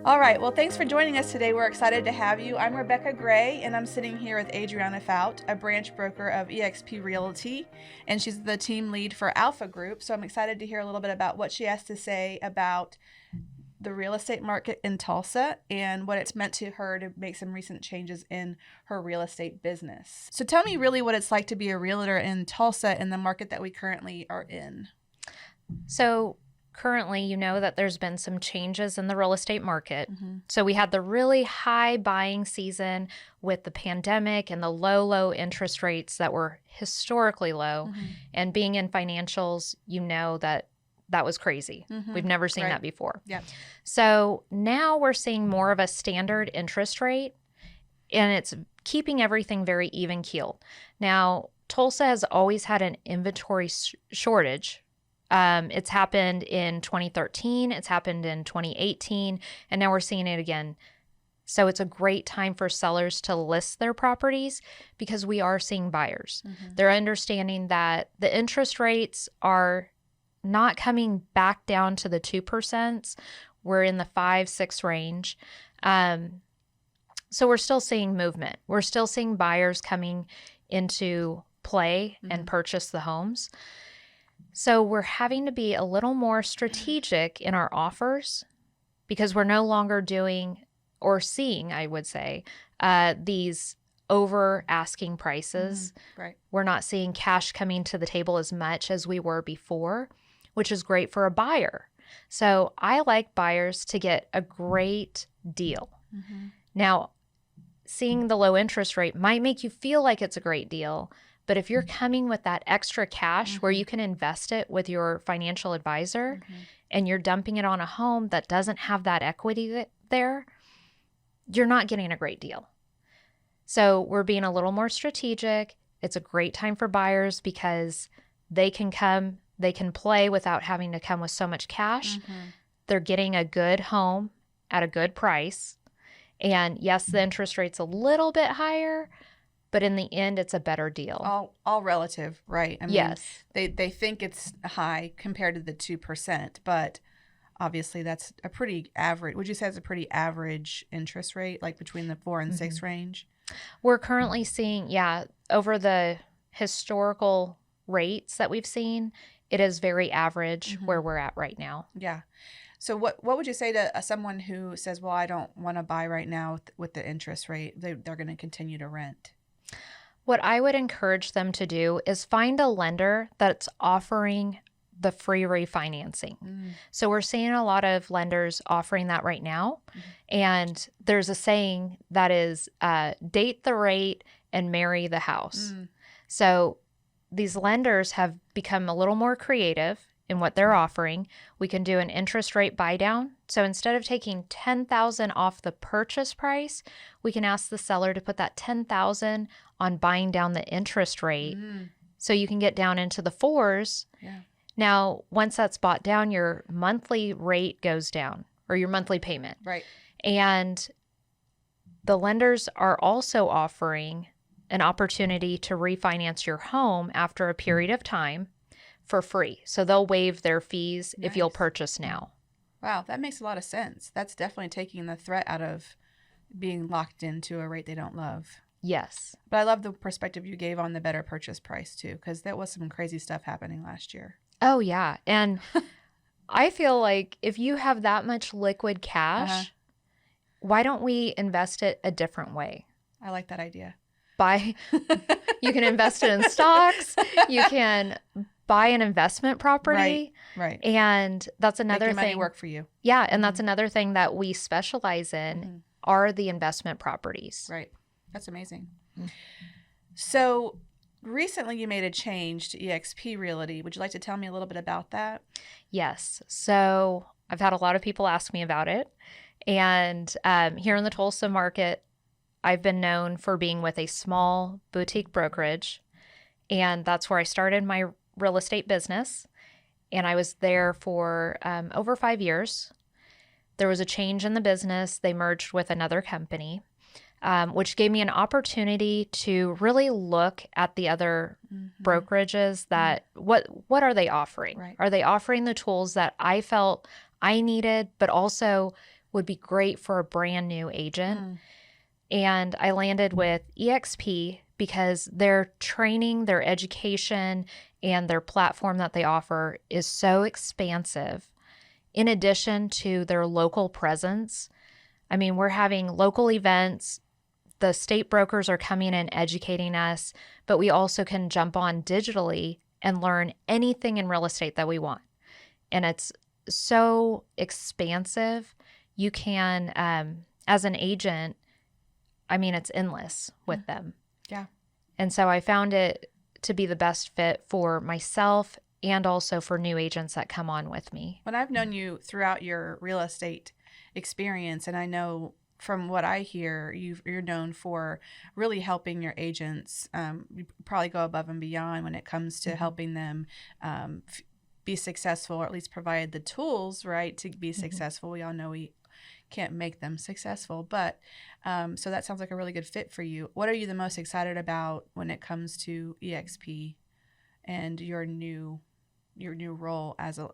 All right. Well, thanks for joining us today. We're excited to have you. I'm Rebecca Gray, and I'm sitting here with Adriana Fout, a branch broker of eXp Realty, and she's the team lead for Alpha Group. So I'm excited to hear a little bit about what she has to say about the real estate market in Tulsa and what it's meant to her to make some recent changes in her real estate business. So tell me really what it's like to be a realtor in Tulsa in the market that we currently are in. So currently, you know that there's been some changes in the real estate market. So we had the really high buying season with the pandemic and the low interest rates that were historically low. And being in financials, you know that was crazy. We've never seen that before. Yeah. So now we're seeing more of a standard interest rate, and it's keeping everything very even keeled. Now, Tulsa has always had an inventory shortage. It's happened in 2013, it's happened in 2018, and now we're seeing it again. So it's a great time for sellers to list their properties because we are seeing buyers. They're understanding that the interest rates are not coming back down to the 2%. We're in the 5-6 range. So we're still seeing movement. We're still seeing buyers coming into play and purchase the homes. So we're having to be a little more strategic in our offers because we're no longer doing or seeing, I would say, these over asking prices. Right. We're not seeing cash coming to the table as much as we were before, which is great for a buyer. So I like buyers to get a great deal. Now, seeing the low interest rate might make you feel like it's a great deal, but if you're coming with that extra cash where you can invest it with your financial advisor and you're dumping it on a home that doesn't have that equity there, you're not getting a great deal. So we're being a little more strategic. It's a great time for buyers because they can come, they can play without having to come with so much cash. They're getting a good home at a good price. And yes, the interest rate's a little bit higher, but in the end, it's a better deal. All relative, right? I mean, yes. They think it's high compared to the 2%, but obviously that's a pretty average. Would you say it's a pretty average interest rate, like between the 4 and 6 range? We're currently seeing, over the historical rates that we've seen, it is very average where we're at right now. Yeah. So what would you say to someone who says, well, I don't want to buy right now with the interest rate, they're going to continue to rent? What I would encourage them to do is find a lender that's offering the free refinancing. So we're seeing a lot of lenders offering that right now. And there's a saying that is date the rate and marry the house. So these lenders have become a little more creative in what they're offering. We can do an interest rate buy down. So instead of taking $10,000 off the purchase price, we can ask the seller to put that $10,000 on buying down the interest rate. So you can get down into the 4s. Yeah. Now, once that's bought down, your monthly rate goes down, or your monthly payment. Right. And the lenders are also offering an opportunity to refinance your home after a period of time for free. So they'll waive their fees if you'll purchase now. Wow, that makes a lot of sense. That's definitely taking the threat out of being locked into a rate they don't love. Yes. But I love the perspective you gave on the better purchase price too, because there was some crazy stuff happening last year. Oh, yeah. And I feel like if you have that much liquid cash, why don't we invest it a different way? I like that idea. You can invest it in stocks. You can buy an investment property. Right. And that's another Make your thing. money work for you. Yeah. And that's another thing that we specialize in are the investment properties. Right. That's amazing. So recently you made a change to eXp Realty. Would you like to tell me a little bit about that? Yes. So I've had a lot of people ask me about it. And here in the Tulsa market, I've been known for being with a small boutique brokerage. And that's where I started my real estate business. And I was there for over 5 years. There was a change in the business. They merged with another company, which gave me an opportunity to really look at the other brokerages that what are they offering? Right. Are they offering the tools that I felt I needed, but also would be great for a brand new agent. And I landed with EXP because their training, their education, and their platform that they offer is so expansive. In addition to their local presence, I mean, we're having local events. The state brokers are coming and educating us, but we also can jump on digitally and learn anything in real estate that we want. And it's so expansive. You can, as an agent, I mean, it's endless with them. Yeah. And so I found it to be the best fit for myself and also for new agents that come on with me. When I've known you throughout your real estate experience, and I know from what I hear, you're known for really helping your agents. You probably go above and beyond when it comes to helping them be successful, or at least provide the tools, right, to be successful. We all know we can't make them successful, but so that sounds like a really good fit for you. What are you the most excited about when it comes to EXP and your new role as a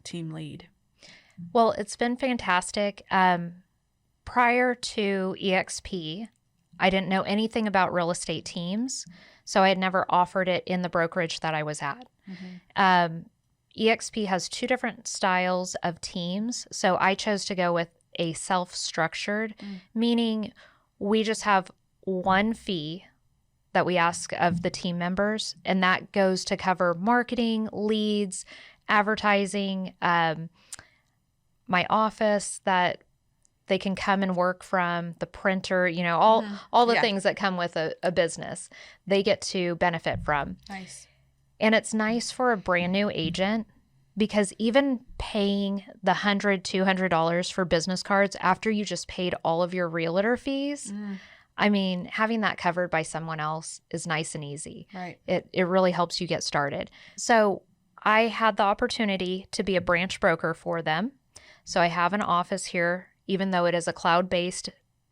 team lead? Well, it's been fantastic. Prior to EXP, I didn't know anything about real estate teams, so I had never offered it in the brokerage that I was at. EXP has two different styles of teams, so I chose to go with a self-structured, meaning we just have one fee that we ask of the team members, and that goes to cover marketing, leads, advertising, my office that they can come and work from, the printer, all the things that come with a business, they get to benefit from. Nice. And it's nice for a brand new agent because even paying the $100, $200 for business cards after you just paid all of your realtor fees, I mean, having that covered by someone else is nice and easy. Right. It really helps you get started. So I had the opportunity to be a branch broker for them. So I have an office here, even though it is a cloud-based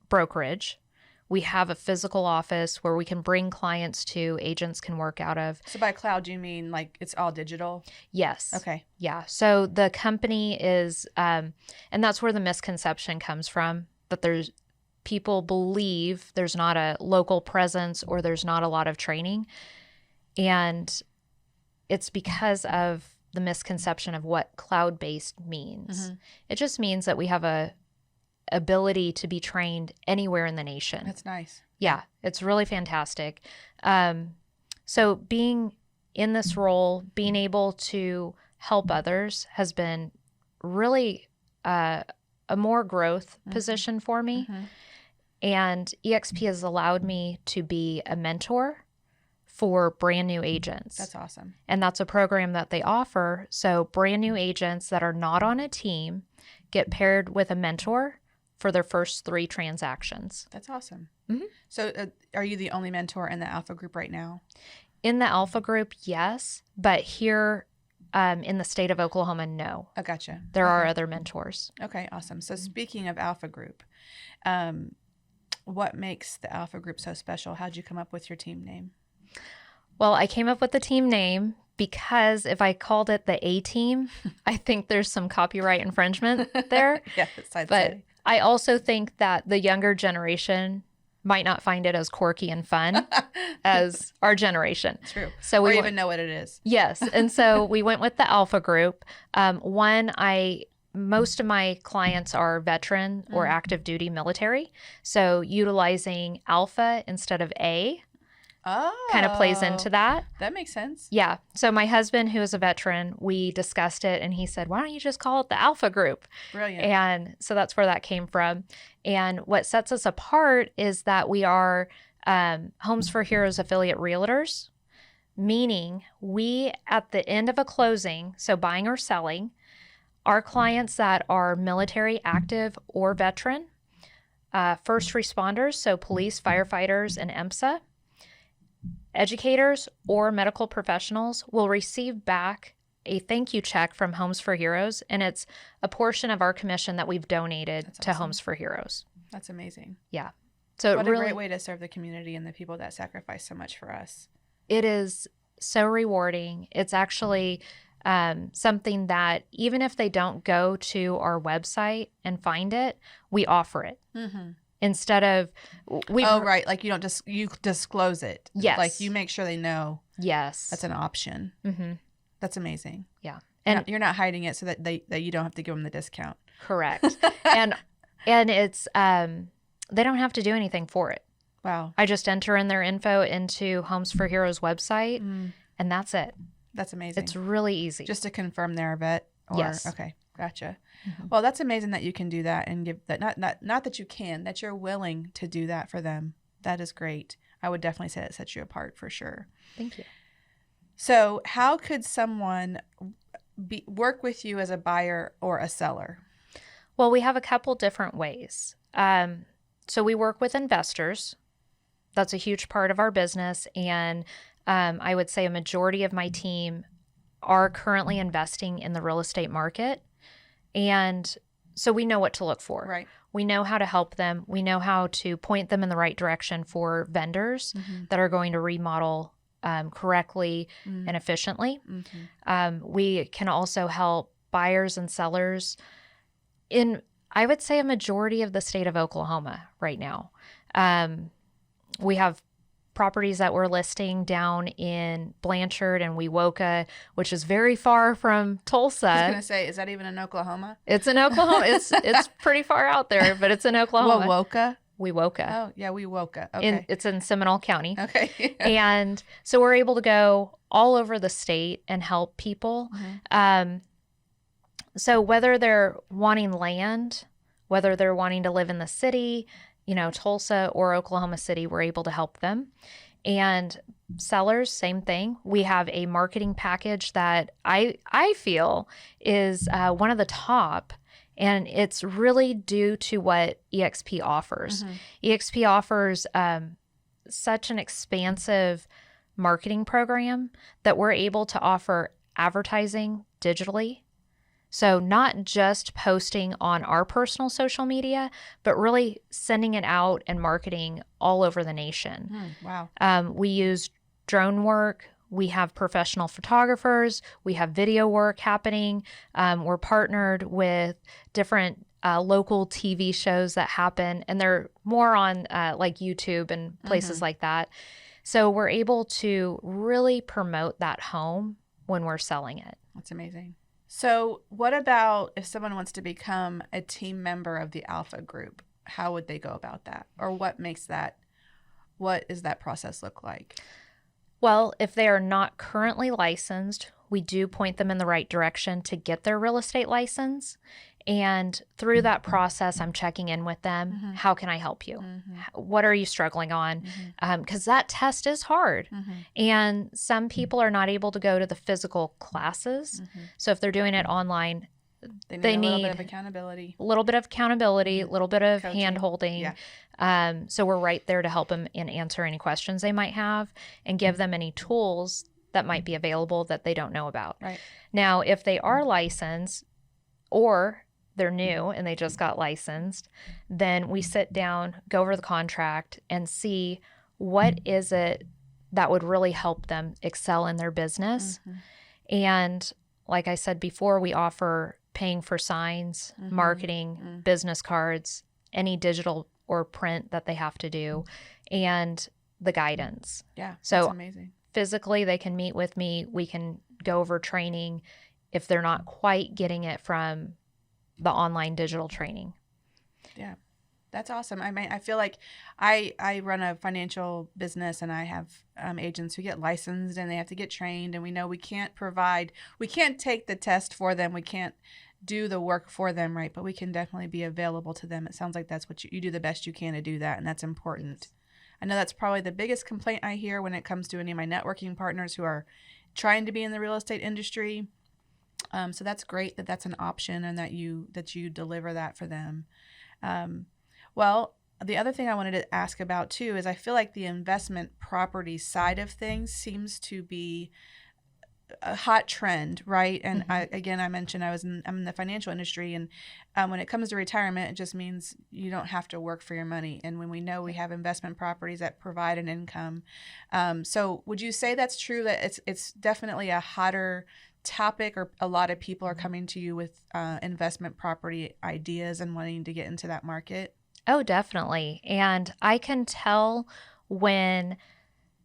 brokerage. We have a physical office where we can bring clients to, agents can work out of. So by cloud, do you mean like it's all digital? Yes. Okay. Yeah. So the company is, and that's where the misconception comes from, that people believe there's not a local presence or there's not a lot of training. And it's because of the misconception of what cloud-based means. It just means that we have a ability to be trained anywhere in the nation. That's nice. Yeah, it's really fantastic. So being in this role, being able to help others has been really a more growth position for me. And EXP has allowed me to be a mentor for brand new agents. That's awesome. And that's a program that they offer. So brand new agents that are not on a team get paired with a mentor for their first 3 transactions. That's awesome. So are you the only mentor in the Alpha group right now? In the Alpha group, yes. But here in the state of Oklahoma, no. Oh, gotcha. There are other mentors. Okay, awesome. So speaking of Alpha group, what makes the Alpha group so special? How'd you come up with your team name? Well, I came up with the team name because if I called it the A team, I think there's some copyright infringement there. Yes, I'd but say. I also think that the younger generation might not find it as quirky and fun as our generation. True. So or even know what it is. Yes. And so we went with the Alpha group. Most of my clients are veteran or active duty military. So utilizing Alpha instead of A kind of plays into that. That makes sense. Yeah. So my husband, who is a veteran, we discussed it and he said, why don't you just call it the Alpha group? Brilliant. And so that's where that came from. And what sets us apart is that we are Homes for Heroes affiliate realtors, meaning we, at the end of a closing, so buying or selling, our clients that are military, active, or veteran, first responders, so police, firefighters, and EMSA, educators or medical professionals will receive back a thank you check from Homes for Heroes, and it's a portion of our commission that we've donated to Homes for Heroes. That's amazing. Yeah. So what a great way to serve the community and the people that sacrifice so much for us. It is so rewarding. It's actually something that even if they don't go to our website and find it, we offer it. Instead of right, like you disclose it. Yes. Like you make sure they know. Yes. That's an option. That's amazing. Yeah. And you're not hiding it so that you don't have to give them the discount. Correct. and it's they don't have to do anything for it. Wow. I just enter in their info into Homes for Heroes website and that's it. That's amazing. It's really easy. Just to confirm they're a vet? Yes. Okay. Gotcha. Well, that's amazing that you can do that and give that. Not that you can, that you're willing to do that for them. That is great. I would definitely say that sets you apart for sure. Thank you. So how could someone work with you as a buyer or a seller? Well, we have a couple different ways. So we work with investors. That's a huge part of our business. And I would say a majority of my team are currently investing in the real estate market. And so we know what to look for. Right. We know how to help them. We know how to point them in the right direction for vendors that are going to remodel correctly and efficiently. We can also help buyers and sellers in, I would say, a majority of the state of Oklahoma right now. We have properties that we're listing down in Blanchard and Wewoka, which is very far from Tulsa. I was going to say, is that even in Oklahoma? It's in Oklahoma. It's pretty far out there, but it's in Oklahoma. Wewoka. Oh, yeah, Wewoka. Okay. It's in Seminole County. Okay. And so we're able to go all over the state and help people. So whether they're wanting land, whether they're wanting to live in the city, Tulsa or Oklahoma City, we're able to help them. And sellers, same thing. We have a marketing package that I feel is one of the top, and it's really due to what EXP offers. EXP offers such an expansive marketing program that we're able to offer advertising digitally. So not just posting on our personal social media, but really sending it out and marketing all over the nation. Wow. We use drone work. We have professional photographers. We have video work happening. We're partnered with different local TV shows that happen, and they're more on like YouTube and places like that. So we're able to really promote that home when we're selling it. That's amazing. So what about if someone wants to become a team member of the Alpha Group? How would they go about that? Or what does that process look like? Well, if they are not currently licensed, we do point them in the right direction to get their real estate license. And through that process, I'm checking in with them. How can I help you? What are you struggling on? Because that test is hard. And some people are not able to go to the physical classes. So if they're doing it online, they need a little bit of accountability, a little bit of hand-holding. So we're right there to help them and answer any questions they might have and give them any tools that might be available that they don't know about. Right. Now, if they are licensed or they're new and they just got licensed, then we sit down, go over the contract, and see what is it that would really help them excel in their business. And like I said before, we offer paying for signs, marketing, business cards, any digital or print that they have to do, and the guidance. Yeah, so that's amazing. Physically, they can meet with me. We can go over training if they're not quite getting it from the online digital training. Yeah, that's awesome. I mean, I feel like I run a financial business and I have agents who get licensed and they have to get trained, and we know we can't take the test for them. We can't do the work for them, right? But we can definitely be available to them. It sounds like that's what you do the best you can to do that, and that's important. I know that's probably the biggest complaint I hear when it comes to any of my networking partners who are trying to be in the real estate industry. So that's great that that's an option and that you deliver that for them. Well, the other thing I wanted to ask about too is I feel like the investment property side of things seems to be a hot trend, right? And I mentioned I'm in the financial industry, and when it comes to retirement, it just means you don't have to work for your money. And when we know we have investment properties that provide an income, so would you say that's true, that it's definitely a hotter topic, or a lot of people are coming to you with investment property ideas and wanting to get into that market? Oh, definitely. And I can tell when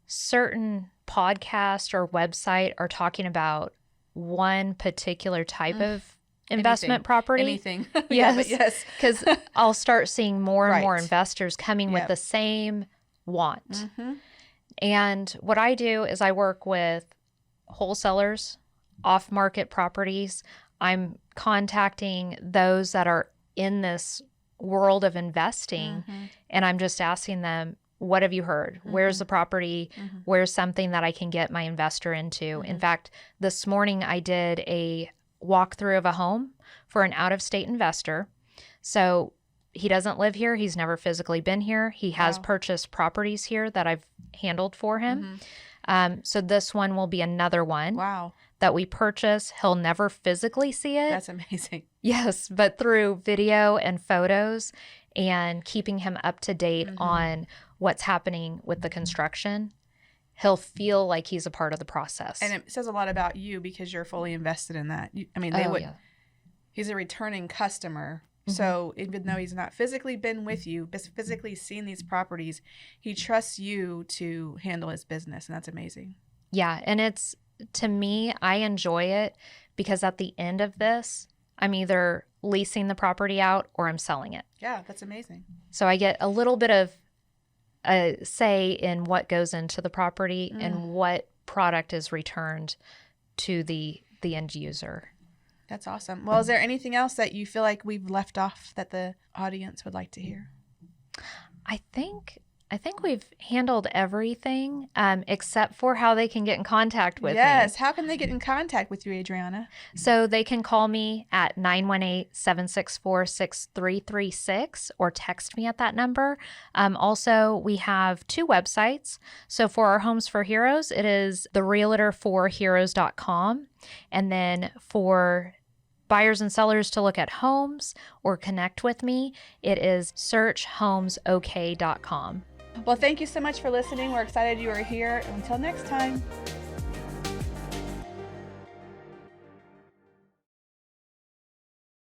certain podcast or website are talking about one particular type of investment property. Anything. Yes. Yes. Because I'll start seeing more and more Right. investors coming with Yep. the same want. Mm-hmm. And what I do is I work with wholesalers, off-market properties. I'm contacting those that are in this world of investing, and I'm just asking them, what have you heard? Where's the property? Where's something that I can get my investor into? In fact, this morning I did a walkthrough of a home for an out-of-state investor. So he doesn't live here. He's never physically been here. He has purchased properties here that I've handled for him. So this one will be another one that we purchase. He'll never physically see it. That's amazing. Yes, but through video and photos and keeping him up to date on what's happening with the construction, he'll feel like he's a part of the process. And it says a lot about you because you're fully invested in that. He's a returning customer. So even though he's not physically been with you, but physically seen these properties, he trusts you to handle his business. And that's amazing. Yeah. And it's, to me, I enjoy it because at the end of this, I'm either leasing the property out or I'm selling it. Yeah, that's amazing. So I get a little bit of a say in what goes into the property and what product is returned to the end user. That's awesome. Well, is there anything else that you feel like we've left off that the audience would like to hear? I think we've handled everything except for how they can get in contact with me. Yes. How can they get in contact with you, Adriana? So they can call me at 918-764-6336 or text me at that number. Also, we have 2 websites. So for our Homes for Heroes, it is therealtor4heroes.com. And then for buyers and sellers to look at homes or connect with me, it is searchhomesok.com. Well, thank you so much for listening. We're excited you are here. Until next time.